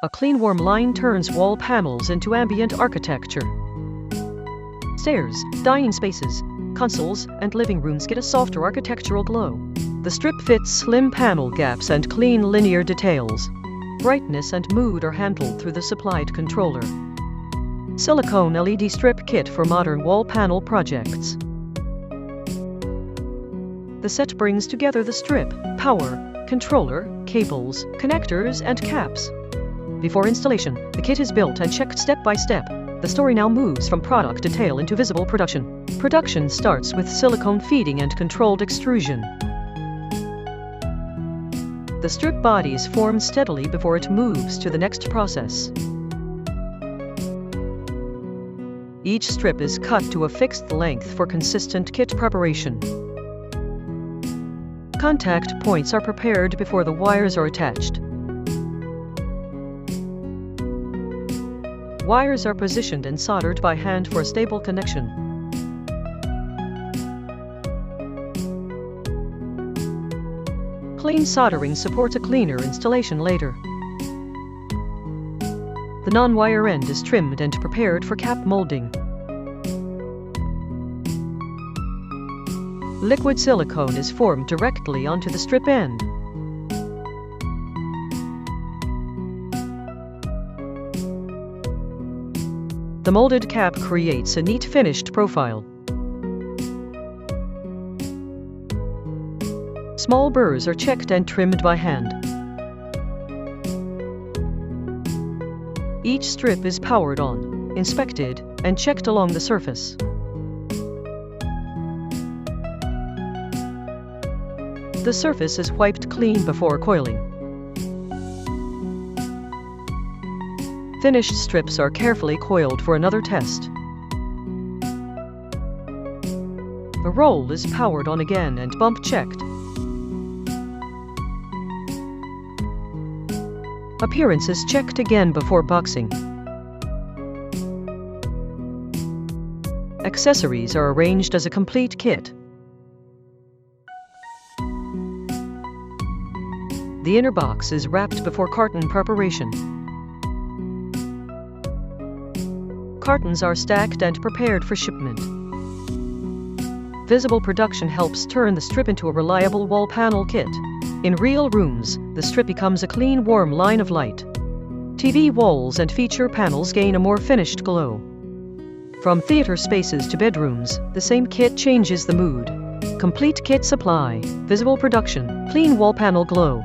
A clean warm line turns wall panels into ambient architecture. Stairs, dining spaces, consoles, and living rooms get a softer architectural glow. The strip fits slim panel gaps and clean linear details. Brightness and mood are handled through the supplied controller. Silicone LED strip kit for modern wall panel projects. The set brings together the strip, power, controller, cables, connectors, and caps. Before installation, the kit is built and checked step by step. The story now moves from product detail into visible production. Production starts with silicone feeding and controlled extrusion. The strip bodies form steadily before it moves to the next process. Each strip is cut to a fixed length for consistent kit preparation. Contact points are prepared before the wires are attached. Wires are positioned and soldered by hand for a stable connection. Clean soldering supports a cleaner installation later. The non-wire end is trimmed and prepared for cap molding. Liquid silicone is formed directly onto the strip end. The molded cap creates a neat finished profile. Small burrs are checked and trimmed by hand. Each strip is powered on, inspected, and checked along the surface. The surface is wiped clean before coiling. Finished strips are carefully coiled for another test. The roll is powered on again and bump checked. Appearance is checked again before boxing. Accessories are arranged as a complete kit. The inner box is wrapped before carton preparation. Cartons are stacked and prepared for shipment. Visible production helps turn the strip into a reliable wall panel kit. In real rooms, the strip becomes a clean, warm line of light. TV walls and feature panels gain a more finished glow. From theater spaces to bedrooms, the same kit changes the mood. Complete kit supply, visible production, clean wall panel glow.